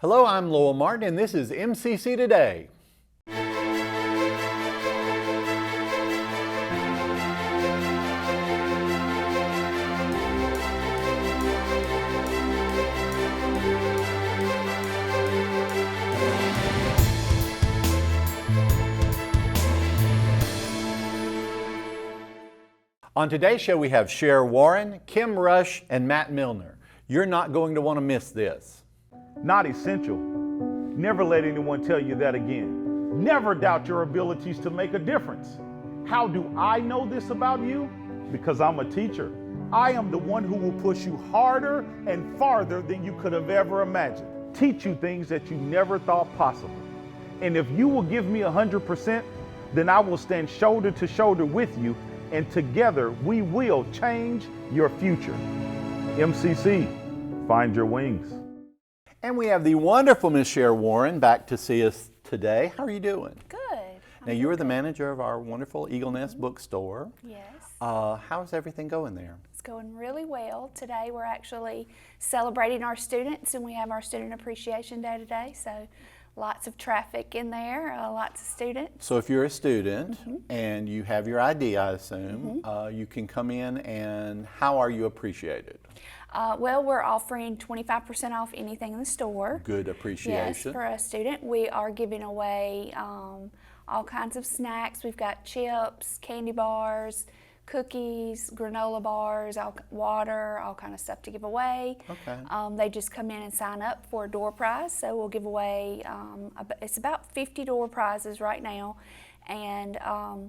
Hello, I'm Lowell Martin, and this is MCC Today. On today's show, we have Cher Warren, Kim Rush, and Matt Milner. You're not going to want to miss this. Not essential. Never let anyone tell you that again. Never doubt your abilities to make a difference. How do I know this about you? Because I'm a teacher. I am the one who will push you harder and farther than you could have ever imagined. Teach you things that you never thought possible. And if you will give me 100%, then I will stand shoulder to shoulder with you, and together we will change your future. MCC, find your wings. And we have the wonderful Miss Cher Warren back to see us today. How are you doing? Good. Now, you are the manager of our wonderful Eagle Nest Bookstore. Yes. How's everything going there? It's going really well. Today we're actually celebrating our students, and we have our Student Appreciation Day today, so lots of traffic in there, lots of students. So if you're a student and you have your ID, I assume, you can come in, and how are you appreciated? Well, we're offering 25% off anything in the store. Good appreciation. Yes, for a student. We are giving away all kinds of snacks. We've got chips, candy bars, cookies, granola bars, water, all kind of stuff to give away. Okay. They just come in and sign up for a door prize. So we'll give away, it's about 50 door prizes right now, and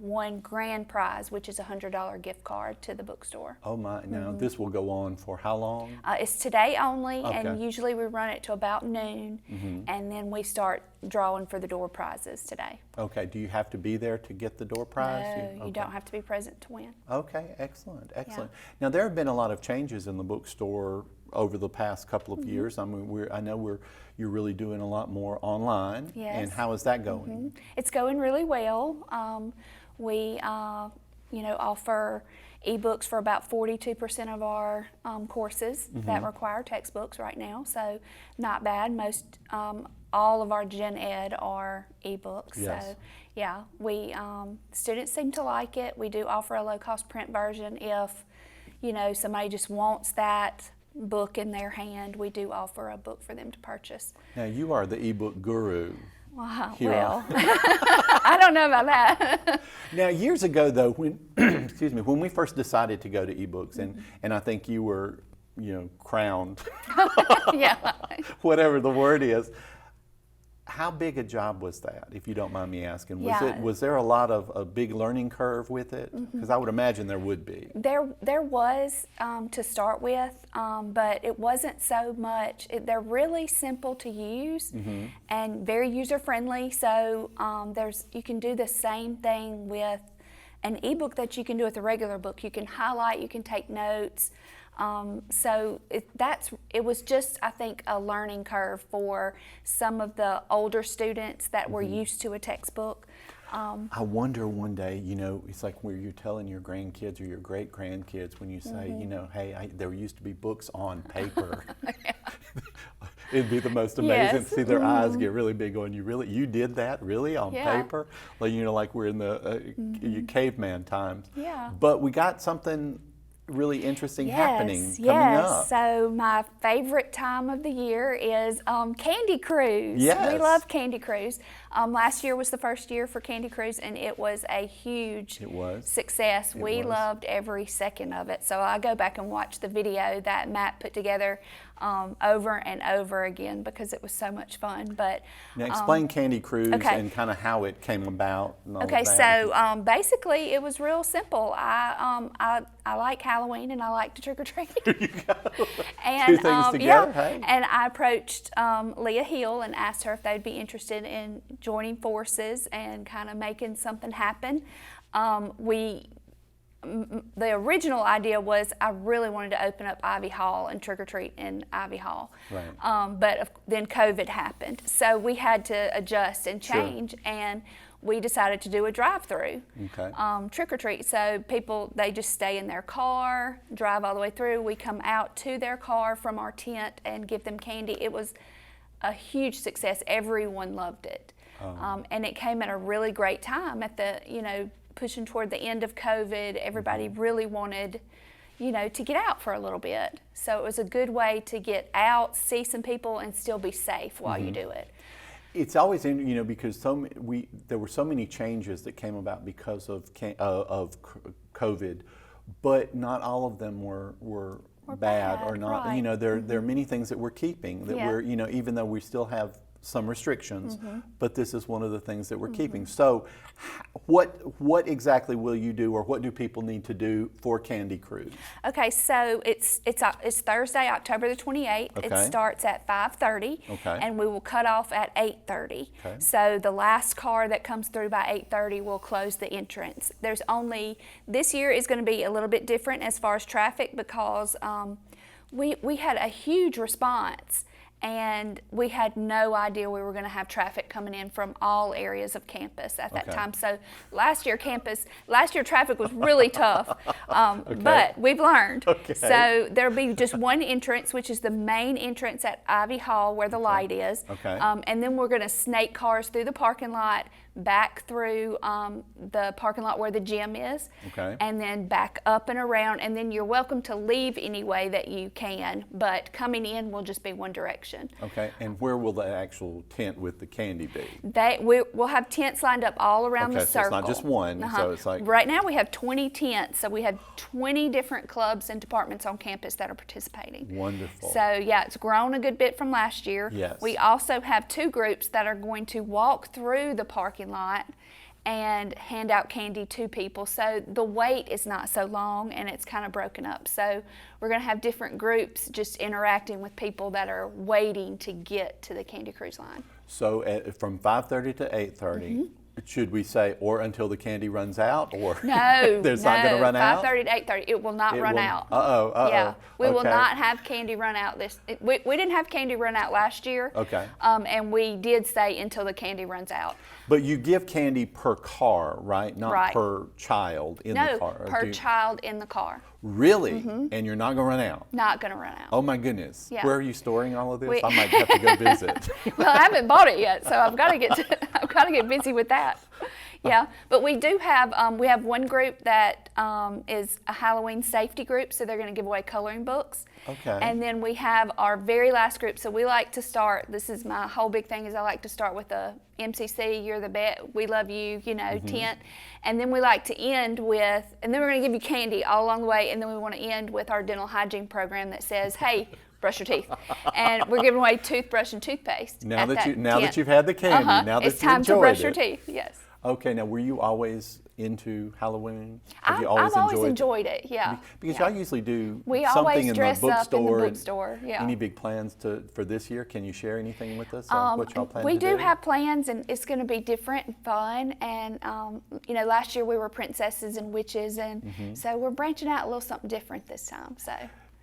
one grand prize, which is a $100 gift card to the bookstore. Oh my, now this will go on for how long? It's today only, Okay. and usually we run it to about noon, and then we start drawing for the door prizes today. Okay, do you have to be there to get the door prize? No, you don't have to be present to win. Okay, excellent, excellent. Now there have been a lot of changes in the bookstore over the past couple of years. I mean, I know you're really doing a lot more online. Yes. And how is that going? It's going really well. We offer ebooks for about 42% of our courses that require textbooks right now, so not bad. Most all of our gen ed are ebooks. Yes. So yeah, we students seem to like it. We do offer a low-cost print version if somebody just wants that book in their hand. We do offer a book for them to purchase. Now you are the ebook guru. Wow, Here well, I don't know about that. Now years ago though, when excuse me, when we first decided to go to ebooks, and I think you were crowned, Yeah. whatever the word is. How big a job was that, if you don't mind me asking? Yeah. Was there a lot of a big learning curve with it? Because I would imagine there would be. There was to start with, but it wasn't so much. They're really simple to use and very user friendly. So you can do the same thing with an ebook that you can do with a regular book. You can highlight, you can take notes. So it was just, I think, a learning curve for some of the older students that were used to a textbook. I wonder one day, it's like where you're telling your grandkids or your great grandkids when you say, hey, there used to be books on paper. It'd be the most amazing to see their eyes get really big going, you did that really on paper? Like we're in the caveman times. Yeah. But we got something really interesting happening coming up. So my favorite time of the year is Candy Cruise. Yes. We love Candy Cruise. Last year was the first year for Candy Cruise, and it was a huge success. We loved every second of it. So I go back and watch the video that Matt put together over and over again because it was so much fun. But now explain Candy Cruise and kind of how it came about. And all of that. So basically it was real simple. I like Halloween and I like to trick or treat. There you go. And, two things together. Hey. And I approached Leah Hill and asked her if they'd be interested in joining forces and kind of making something happen. The original idea was I really wanted to open up Ivy Hall and trick or treat in Ivy Hall. Right. But then COVID happened. So we had to adjust and change. Sure. And we decided to do a drive-through trick or treat. So people, they just stay in their car, drive all the way through. We come out to their car from our tent and give them candy. It was a huge success. Everyone loved it. And it came at a really great time at the, pushing toward the end of COVID. Everybody really wanted, to get out for a little bit. So it was a good way to get out, see some people, and still be safe while you do it. It's always, because there were so many changes that came about because of COVID, but not all of them were bad or not. Right. There are many things that we're keeping that we're, even though we still have some restrictions, but this is one of the things that we're keeping. So what exactly will you do, or what do people need to do for Candy Cruise? Okay, so it's Thursday, October the 28th. Okay. It starts at 5:30, Okay. and we will cut off at 8:30. Okay. So the last car that comes through by 8:30 will close the entrance. This year is going to be a little bit different as far as traffic, because we had a huge response. And we had no idea we were going to have traffic coming in from all areas of campus at that time. So last year traffic was really tough, but we've learned. Okay. So there'll be just one entrance, which is the main entrance at Ivy Hall where the light is. Okay. And then we're going to snake cars through the parking lot, back through the parking lot where the gym is, and then back up and around, and then you're welcome to leave any way that you can, but coming in will just be one direction. Okay, and where will the actual tent with the candy be? We'll have tents lined up all around the circle. So it's not just one, so it's like... Right now we have 20 tents, so we have 20 different clubs and departments on campus that are participating. Wonderful. So yeah, it's grown a good bit from last year. Yes. We also have 2 groups that are going to walk through the parking lot and hand out candy to people. So the wait is not so long, and it's kind of broken up. So we're going to have different groups just interacting with people that are waiting to get to the Candy Cruise line. So from 5:30 to 8:30, should we say, or until the candy runs out, or no, there's not going to run out? 5:30 to 8:30, it will not run out. Uh-oh. We will not have candy run out we didn't have candy run out last year. Okay. And we did say until the candy runs out. But you give candy per car, right? Not per child in the car. No, per child in the car. Really? And you're not going to run out? Not going to run out. Oh my goodness. Yeah. Where are you storing all of this? I might have to go visit. Well, I haven't bought it yet, so I've got to get busy with that. Yeah, but we do have one group that is a Halloween safety group, so they're going to give away coloring books. Okay. And then we have our very last group. So we like to start. This is my whole big thing. Is I like to start with a MCC, you're the best, we love you, tent, and then we like to end with, and then we're going to give you candy all along the way, and then we want to end with our dental hygiene program that says, hey, brush your teeth, and we're giving away toothbrush and toothpaste. Now that you've had the candy, now that it's time to brush your teeth. Yes. Okay, now were you always into Halloween? I've always enjoyed it, yeah. Because y'all usually do we something always in the dress up in the bookstore. Bookstore, yeah. Any big plans for this year? Can you share anything with us on what y'all plan to do? We do have plans, and it's going to be different and fun. And last year we were princesses and witches, and so we're branching out a little something different this time. So.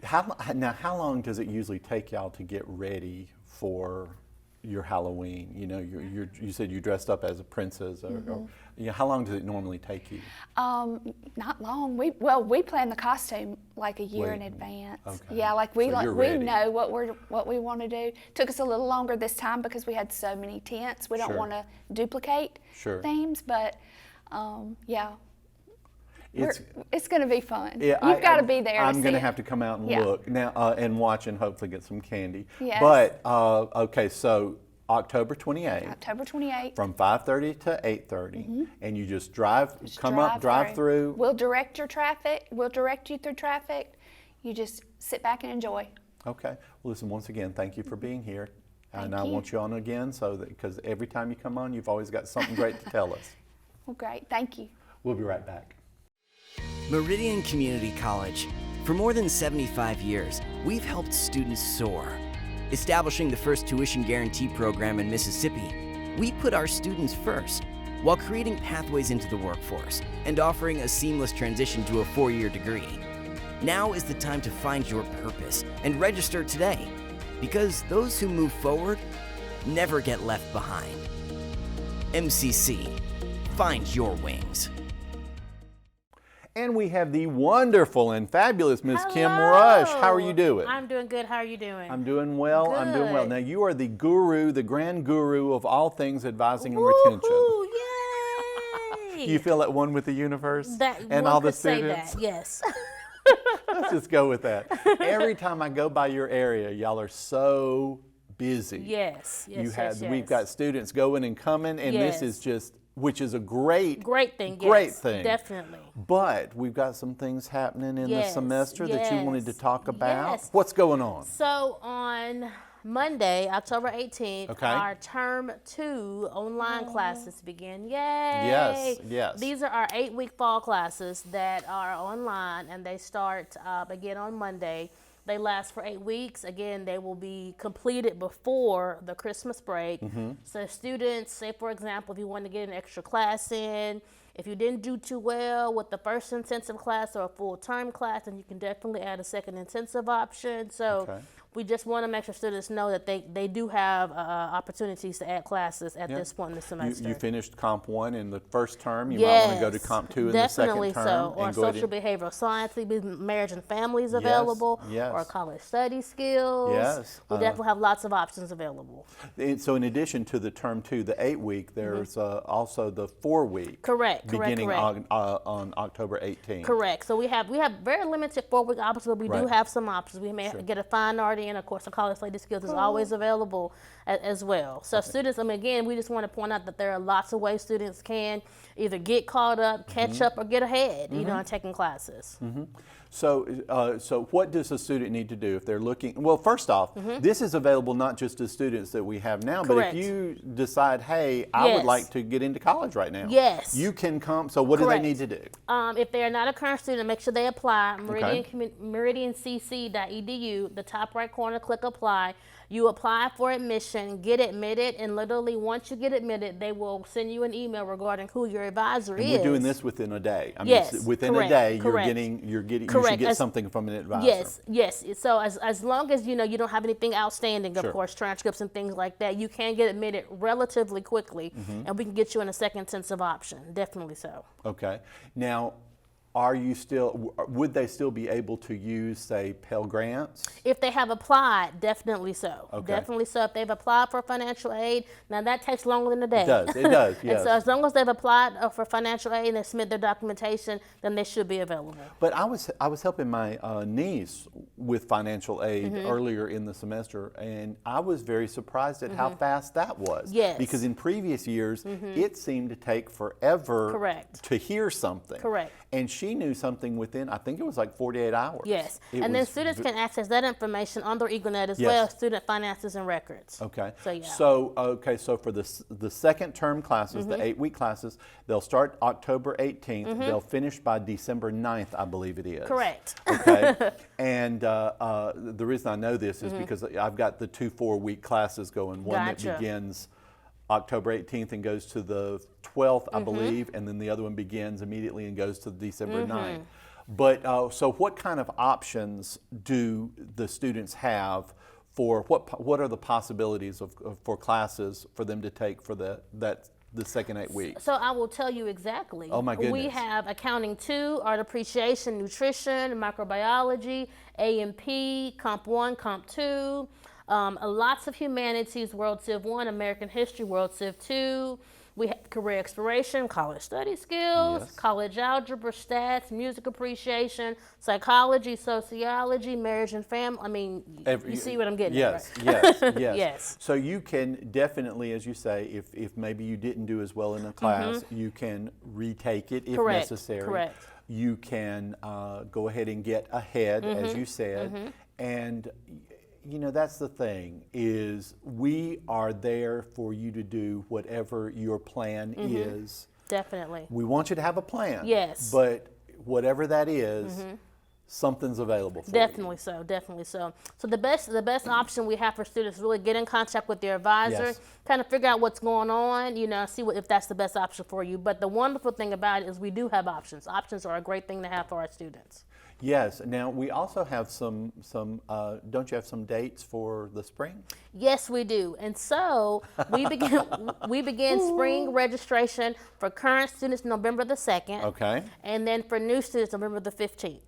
How long does it usually take y'all to get ready for your Halloween? You said you dressed up as a princess, or how long does it normally take you? Not long. We plan the costume like a year in advance. Okay. Yeah, like we ready. know what we want to do. Took us a little longer this time because we had so many tents. We don't want to duplicate themes, but yeah. It's going to be fun. Yeah, You've got to be there. I'm going to have to come out and look now and watch and hopefully get some candy. Yes. But okay, so October 28th. October 28th. From 5:30 to 8:30, and you just drive through. We'll direct your traffic. We'll direct you through traffic. You just sit back and enjoy. Okay. Well, listen. Once again, thank you for being here, Thank I you. want you on again because every time you come on, you've always got something great to tell us. Well, great. Thank you. We'll be right back. Meridian Community College. For more than 75 years, we've helped students soar. Establishing the first tuition guarantee program in Mississippi, we put our students first while creating pathways into the workforce and offering a seamless transition to a 4-year degree. Now is the time to find your purpose and register today, because those who move forward never get left behind. MCC, find your wings. And we have the wonderful and fabulous Miss Kim Rush. How are you doing? I'm doing good. How are you doing? I'm doing well. I'm doing well. Good. Now, you are the guru, the grand guru of all things advising and retention. Woo-hoo, yay! You feel at one with the universe that and one all the could say students? that, yes. Let's just go with that. Every time I go by your area, y'all are so busy. Yes, yes, yes, We've yes. got students going and coming, and this is Yes. just, which is a great thing. great Yes, thing. definitely. But we've got some things happening in the Yes, semester that you wanted to yes, talk about. yes. What's going on? So on Monday, October 18th, Okay. our Term 2 online classes begin. Yay! Yes, yes. These are our 8-week fall classes that are online, and they start again on Monday. They last for 8 weeks. Again, they will be completed before the Christmas break. So students, say for example, if you want to get an extra class in, if you didn't do too well with the first intensive class or a full-term class, then you can definitely add a second intensive option. So Okay. we just want to make sure students know that they do have opportunities to add classes at this point in the semester. You finished Comp 1 in the first term. You might want to go to Comp 2 in the definitely second term. so. Or and go ahead social and- behavioral science, maybe marriage and families available, yes. or college study skills. Yes, We definitely have lots of options available. So in addition to the Term 2, the 8-week, there's also the 4-week. Correct, Beginning correct. on October 18th. Correct. So we have very limited 4-week options, but we do Right. have some options. We may get a fine art in, of course, a college study skills is always available as well. So students, again, we just want to point out that there are lots of ways students can either get caught up, catch up, or get ahead, in taking classes. So what does a student need to do if they're looking? Well, first off, this is available not just to students that we have now, Correct. but if you decide, hey, I would Yes. like to get into college right now. Yes. You can come. So what Correct. do they need to do? If they are not a current student, make sure they apply. MeridianCC.edu, the top right corner, click apply. You apply for admission, get admitted, and literally once you get admitted, they will send you an email regarding who your advisor is. We're doing this within a day. I mean, Yes, within correct, a day, correct. you should Correct. get As- something from an advisor. Yes. So as long as you don't have anything outstanding, of Sure. course, transcripts and things like that, you can get admitted relatively quickly, and we can get you in a second intensive option. Definitely so. Okay. Now, would they still be able to use, say, Pell Grants? If they have applied, definitely so. Okay. Definitely so. If they've applied for financial aid, now that takes longer than a day. It does, yes. And so as long as they've applied for financial aid and they submit their documentation, then they should be available. But I was helping my niece with financial aid earlier in the semester, and I was very surprised at how fast that was. Yes. Because in previous years, it seemed to take forever Correct. to hear something. Correct. And she knew something within, I think it was like 48 hours. Yes. It And then was students can access that information on their EagleNet as Yes. well, student finances and records. Okay. So, yeah. So for the second term classes, the 8-week classes, they'll start October 18th. They'll finish by December 9th, I believe it is. Correct. Okay. And the reason I know this is because I've got the 2 4-week classes going. One Gotcha. that begins October 18th and goes to the 12th, I believe, and then the other one begins immediately and goes to December 9th. But so what kind of options do the students have for what are the possibilities for classes for them to take for the second 8 weeks? So I will tell you exactly. Oh, my We goodness. have accounting 2, art appreciation, nutrition, microbiology, A&P, Comp 1, Comp 2, lots of humanities, World Civ 1, American history, World Civ 2. We have career exploration, college study skills, Yes. college algebra, stats, music appreciation, psychology, sociology, marriage and family. I mean, you see what I'm getting yes, at, right? Yes. Yes. So you can definitely, as you say, if maybe you didn't do as well in a class, you can retake it if Correct, necessary. correct. You can go ahead and get ahead, as you said, and that's the thing, is we are there for you to do whatever your plan is. Definitely. We want you to have a plan. Yes. But whatever that is, something's available for you. Definitely so, definitely so. So the best option we have for students is really get in contact with their advisor, Yes. kind of figure out what's going on, see if that's the best option for you. But the wonderful thing about it is we do have options. Options are a great thing to have for our students. Yes. Now we also have some. Don't you have some dates for the spring? Yes, we do. And so we begin spring registration for current students November the 2nd. Okay. And then for new students November the 15th.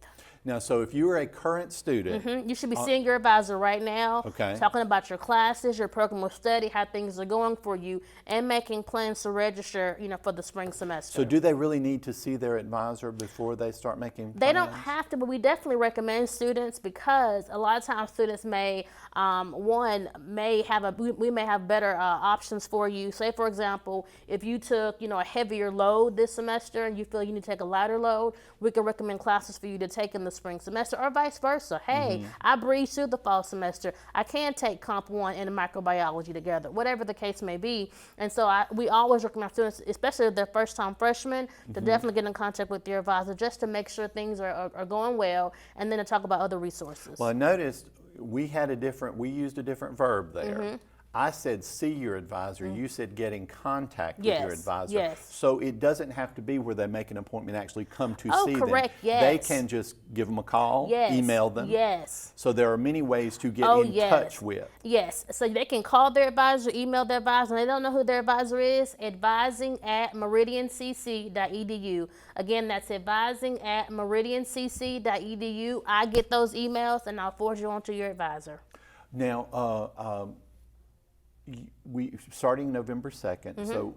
Now, so if you are a current student, You should be seeing your advisor right now, Okay. talking about your classes, your program of study, how things are going for you, and making plans to register, for the spring semester. so do they really need to see their advisor before they start making They don't plans? have to, but we definitely recommend students because a lot of times students may, we may have better options for you. Say, for example, if you took, a heavier load this semester and you feel you need to take a lighter load, we can recommend classes for you to take in the spring semester or vice versa. Hey, I breezed through the fall semester. I can take Comp 1 and microbiology together, whatever the case may be. And so we always recommend students, especially if they're first-time freshmen, to definitely get in contact with your advisor just to make sure things are going well, and then to talk about other resources. Well, I noticed we used a different verb there. I said see your advisor. You said get in contact with your Yes, advisor. yes. So it doesn't have to be where they make an appointment, actually come to Oh, see correct, them. yes. They can just give them a call, Yes, email them. yes. So there are many ways to get Oh, in yes. touch with. Yes, so they can call their advisor, email their advisor, and they don't know who their advisor is, advising@meridiancc.edu. Again, that's advising@meridiancc.edu. I get those emails, and I'll forward you on to your advisor. Now, we starting November 2nd, so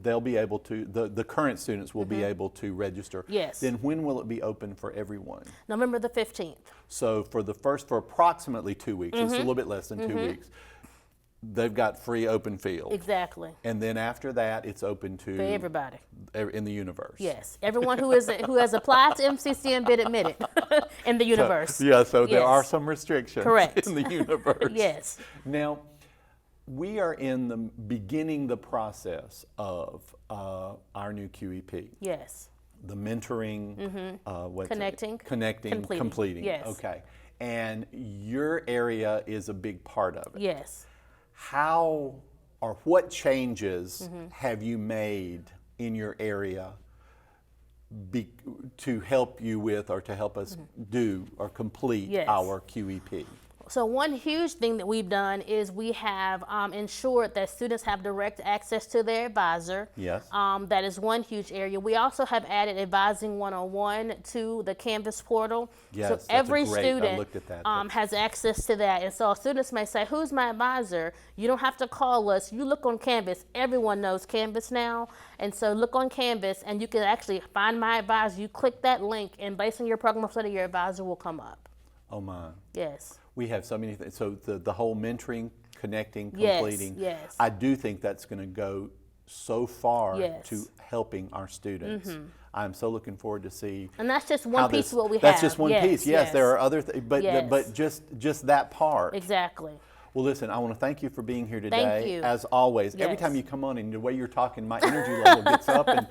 they'll be able to, the current students will be able to register. Yes. Then when will it be open for everyone? November the 15th. So for approximately 2 weeks, it's a little bit less than 2 weeks, they've got free open field. Exactly. And then after that, it's open to For everybody. in the universe. Yes, everyone who has applied to MCC and been admitted in the universe. Yeah, so there Yes. are some restrictions Correct. in the universe. Yes. Now, we are beginning the process of our new QEP. Yes. The mentoring, Connecting. completing. Yes. Okay. And your area is a big part of it. Yes. How or what changes have you made in your area to help you with or to help us do or complete Yes. our QEP? So one huge thing that we've done is we have ensured that students have direct access to their advisor. Yes. That is one huge area. We also have added Advising 101 to the Canvas portal. Yes, so that's a every great- I student looked at that. has access to that. And so students may say, who's my advisor? You don't have to call us. You look on Canvas. Everyone knows Canvas now. And so look on Canvas and you can actually find my advisor. You click that link and based on your program of study, your advisor will come up. Oh my. Yes. We have so many things. So the whole mentoring, connecting, Yes, completing. yes. I do think that's going to go so far Yes. to helping our students. I'm so looking forward to see. And that's just how one piece this- of what we have. That's just one Yes, piece. Yes, there are other things, but Yes. but just that part. Exactly. Well, listen, I want to thank you for being here today. you. As always, every Yes. time you come on and the way you're talking, my energy level gets up. And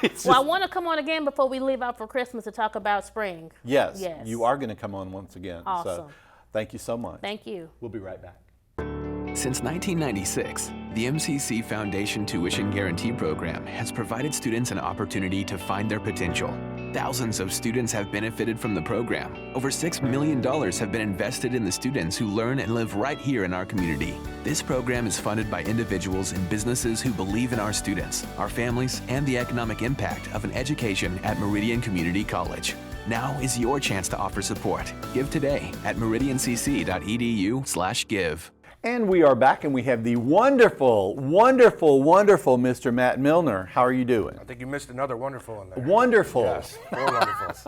it's Well, I just- want to come on again before we leave out for Christmas to talk about spring. yes, Yes. you are going to come on once again. So Awesome. thank you so much. Thank you. We'll be right back. Since 1996, the MCC Foundation Tuition Guarantee Program has provided students an opportunity to find their potential. Thousands of students have benefited from the program. Over $6 million have been invested in the students who learn and live right here in our community. This program is funded by individuals and businesses who believe in our students, our families, and the economic impact of an education at Meridian Community College. Now is your chance to offer support. Give today at meridiancc.edu/give. And we are back, and we have the wonderful, wonderful, wonderful Mr. Matt Milner. How are you doing? I think you missed another wonderful in there. Wonderful. Yes, 4 wonderfuls.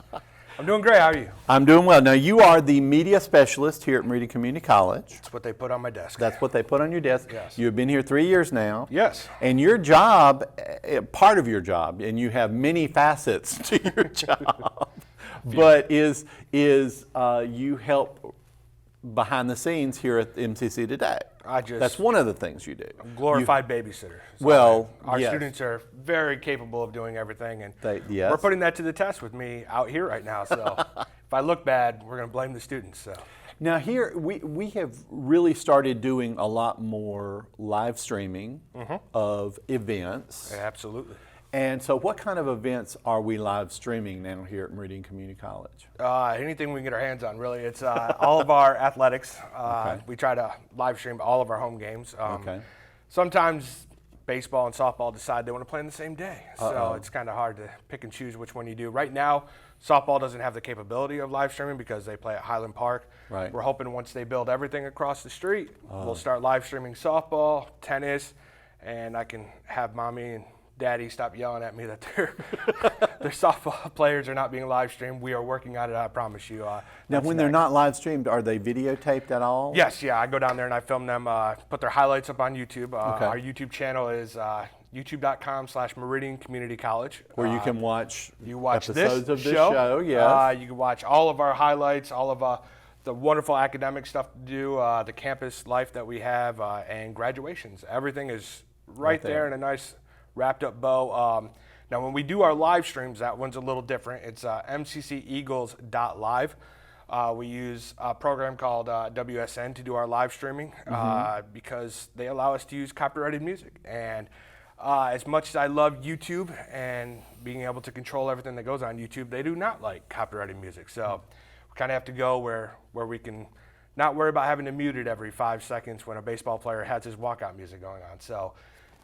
I'm doing great. How are you? I'm doing well. Now, you are the media specialist here at Meridian Community College. That's what they put on my desk. That's what they put on your desk. Yes. You've been here 3 years now. Yes. And your job, part of your job, and you have many facets to your job, but is you help behind the scenes here at MCC Today. That's one of the things you do. Glorified babysitter. So Well, our yes. students are very capable of doing everything, and yes. we're putting that to the test with me out here right now. So if I look bad, we're going to blame the students. So Now here, we have really started doing a lot more live streaming of events. absolutely. And so what kind of events are we live streaming now here at Meridian Community College? Anything we can get our hands on, really. It's all of our athletics. Okay. We try to live stream all of our home games. Okay. Sometimes baseball and softball decide they want to play on the same day. Uh-oh. So it's kind of hard to pick and choose which one you do. Right now, softball doesn't have the capability of live streaming because they play at Highland Park. Right. We're hoping once they build everything across the street, we'll start live streaming softball, tennis, and I can have mommy and daddy stop yelling at me that their softball players are not being live streamed. We are working on it, I promise you. Now, when they're not live streamed, are they videotaped at all? Yes, yeah, I go down there and I film them, put their highlights up on YouTube. Okay. Our YouTube channel is youtube.com/Meridian Community College. Where you can watch, this episodes of this show. show, yes. You can watch all of our highlights, all of the wonderful academic stuff to do, the campus life that we have, and graduations. Everything is right there in a nice wrapped up bow. Now, when we do our live streams, that one's a little different. It's mcceagles.live. We use a program called WSN to do our live streaming because they allow us to use copyrighted music. And as much as I love YouTube and being able to control everything that goes on YouTube, they do not like copyrighted music. So we kind of have to go where we can not worry about having to mute it every 5 seconds when a baseball player has his walkout music going on. So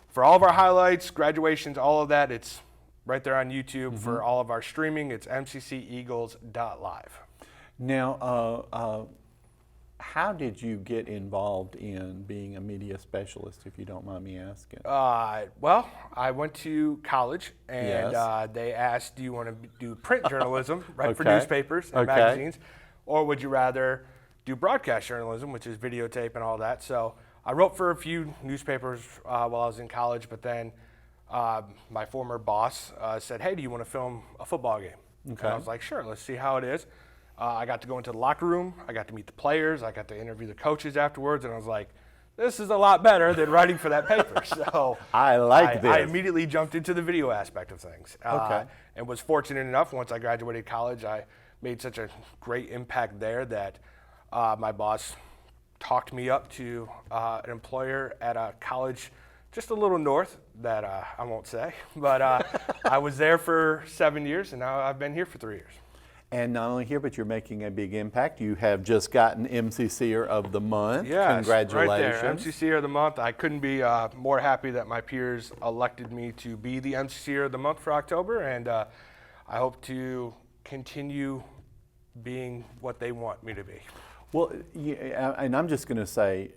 for all of our highlights, graduations, all of that, it's right there on YouTube. For all of our streaming, it's mcceagles.live. Now, how did you get involved in being a media specialist, if you don't mind me asking? Well, I went to college, and Yes. they asked, do you want to do print journalism, write for Okay. newspapers and Okay. magazines, or would you rather do broadcast journalism, which is videotape and all that? So I wrote for a few newspapers while I was in college, but then my former boss said, hey, do you want to film a football game? Okay. And I was like, sure, let's see how it is. I got to go into the locker room. I got to meet the players. I got to interview the coaches afterwards, and I was like, this is a lot better than writing for that paper. So I like this. I immediately jumped into the video aspect of things. Okay. And was fortunate enough, once I graduated college, I made such a great impact there that my boss talked me up to an employer at a college just a little north that I won't say. But I was there for 7 years, and now I've been here for 3 years. And not only here, but you're making a big impact. You have just gotten MCCer of the Month. Yes, Congratulations. right there, MCCer of the Month. I couldn't be more happy that my peers elected me to be the MCCer of the Month for October, and I hope to continue being what they want me to be. Well, and I'm just going to say,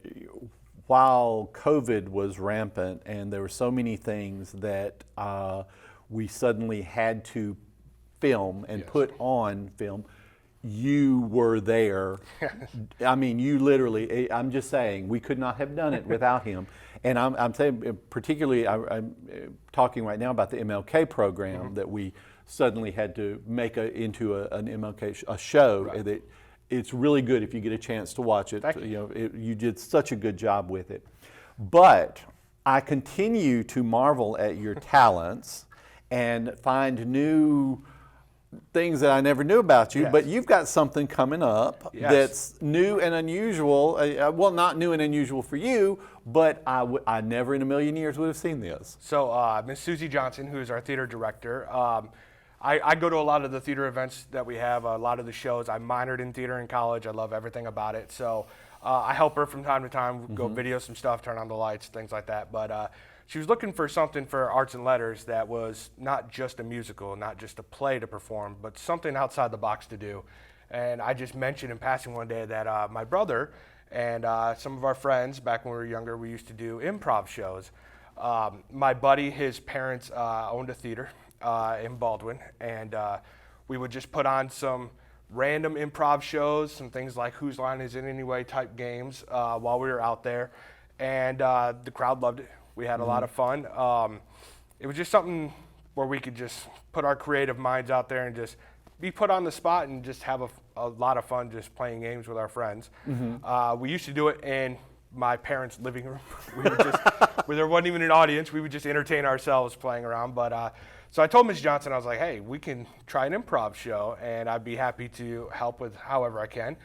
while COVID was rampant and there were so many things that we suddenly had to film and put on film, you were there. I mean, you literally, I'm just saying, we could not have done it without him. And I'm saying, particularly, I'm talking right now about the MLK program that we suddenly had to make into an MLK show. Right. That it's really good if you get a chance to watch it. Thank you. You know, you did such a good job with it. But I continue to marvel at your talents and find new things that I never knew about you. Yes. But you've got something coming up Yes. that's new and unusual. Well, not new and unusual for you, but I never in a million years would have seen this. So Miss Susie Johnson, who is our theater director, I go to a lot of the theater events that we have, a lot of the shows. I minored in theater in college. I love everything about it. So I help her from time to time, go video some stuff, turn on the lights, things like that. But she was looking for something for arts and letters that was not just a musical, not just a play to perform, but something outside the box to do. And I just mentioned in passing one day that my brother and some of our friends, back when we were younger, we used to do improv shows. My buddy, his parents owned a theater in Baldwin, and we would just put on some random improv shows, some things like Whose Line Is It Anyway type games while we were out there, and the crowd loved it. We had a lot of fun. It was just something where we could just put our creative minds out there and just be put on the spot and just have a lot of fun just playing games with our friends. We used to do it in my parents' living room. We would just, where there wasn't even an audience, we would just entertain ourselves playing around. But so I told Ms. Johnson, I was like, hey, we can try an improv show, and I'd be happy to help with however I can.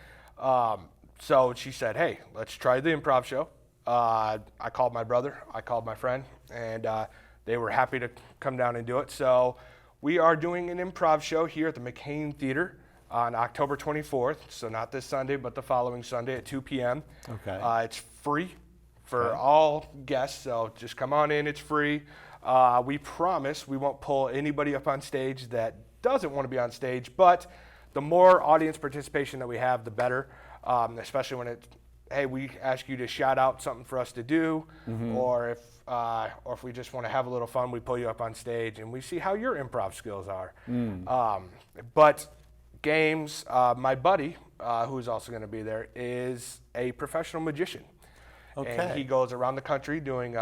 So she said, hey, let's try the improv show. I called my brother, I called my friend, and they were happy to come down and do it. So we are doing an improv show here at the McCain Theater on October 24th. So not this Sunday, but the following Sunday at 2 p.m. Okay. It's free for all guests, so just come on in, it's free. We promise we won't pull anybody up on stage that doesn't want to be on stage, but the more audience participation that we have, the better, especially when hey, we ask you to shout out something for us to do, or if we just want to have a little fun, we pull you up on stage and we see how your improv skills are. But games, my buddy, who's also going to be there, is a professional magician. Okay. And he goes around the country doing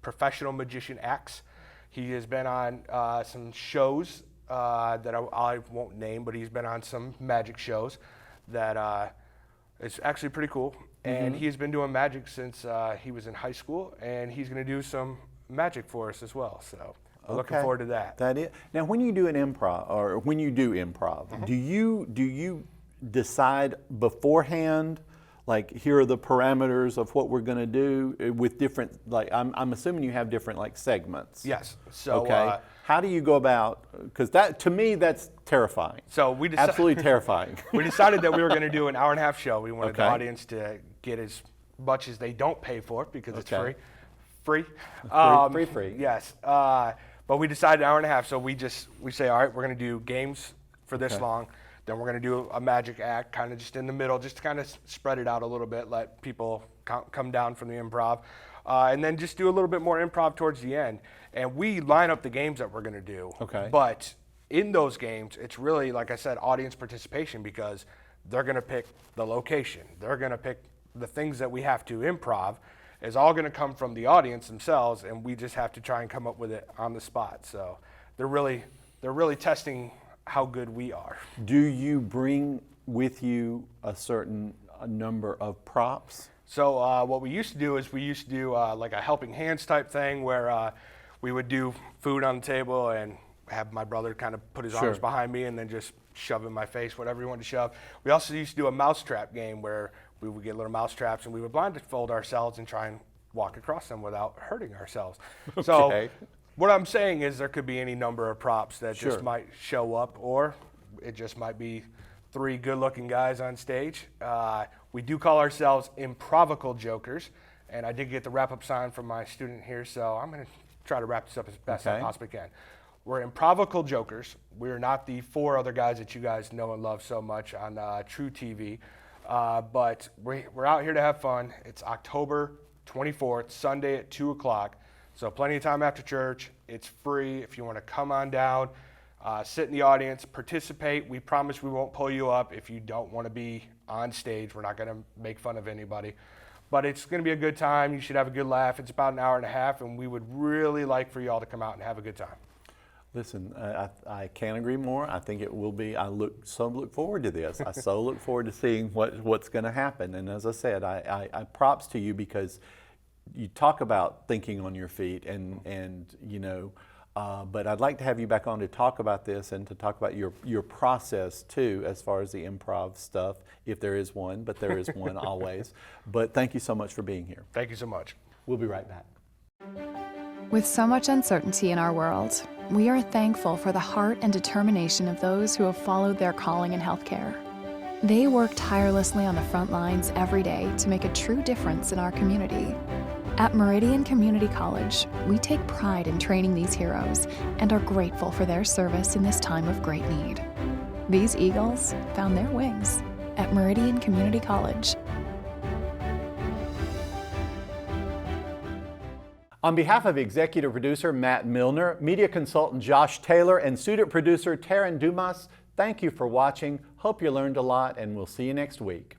professional magician acts. He has been on some shows that I won't name, but he's been on some magic shows that is actually pretty cool. And he's been doing magic since he was in high school, and he's going to do some magic for us as well. So we're looking forward to that. That is. Now, when you do an improv, or when you do improv, do you decide beforehand, like, here are the parameters of what we're going to do with different, like, I'm assuming you have different, like, segments. Yes. So how do you go about, because that, to me, that's terrifying. So we absolutely terrifying. We decided that we were going to do an hour-and-a-half show. We wanted the Okay. audience to get as much as they don't pay for it because it's Okay. free. Free. Yes. But we decided an hour and a half, so we say, all right, we're going to do games for this Okay. long. Then we're going to do a magic act, kind of just in the middle, just to kind of spread it out a little bit, let people come down from the improv. And then just do a little bit more improv towards the end. And we line up the games that we're going to do. Okay. But in those games, it's really, like I said, audience participation, because they're going to pick the location. They're going to pick the things that we have to improv. Is all going to come from the audience themselves, and we just have to try and come up with it on the spot. So they're really testing how good we are. Do you bring with you a certain number of props? So what we used to do is like a helping hands type thing, where we would do food on the table and have my brother kind of put his arms behind me and then just shove in my face whatever he wanted to shove. We also used to do a mousetrap game where we would get little mouse traps and we would blindfold ourselves and try and walk across them without hurting ourselves. Okay. So what I'm saying is there could be any number of props that Sure. just might show up, or it just might be 3 good-looking guys on stage. We do call ourselves improvical jokers, and I did get the wrap-up sign from my student here, so I'm going to try to wrap this up as best I Okay. possibly can. We're improvical jokers. We're not the 4 other guys that you guys know and love so much on True TV, but we're out here to have fun. It's October 24th, Sunday at 2 o'clock. So plenty of time after church. It's free. If you want to come on down, sit in the audience, participate. We promise we won't pull you up if you don't want to be on stage. We're not going to make fun of anybody. But it's going to be a good time. You should have a good laugh. It's about an hour and a half, and we would really like for you all to come out and have a good time. Listen, I can't agree more. I think it will be. I look forward to this. I so look forward to seeing what's going to happen. And as I said, I props to you, because you talk about thinking on your feet, and you know. But I'd like to have you back on to talk about this and to talk about your process too, as far as the improv stuff, if there is one. But there is one always. But thank you so much for being here. Thank you so much. We'll be right back. With so much uncertainty in our world, we are thankful for the heart and determination of those who have followed their calling in healthcare. They work tirelessly on the front lines every day to make a true difference in our community. At Meridian Community College, we take pride in training these heroes and are grateful for their service in this time of great need. These Eagles found their wings at Meridian Community College. On behalf of executive producer Matt Milner, media consultant Josh Taylor, and student producer Taryn Dumas, thank you for watching. Hope you learned a lot, and we'll see you next week.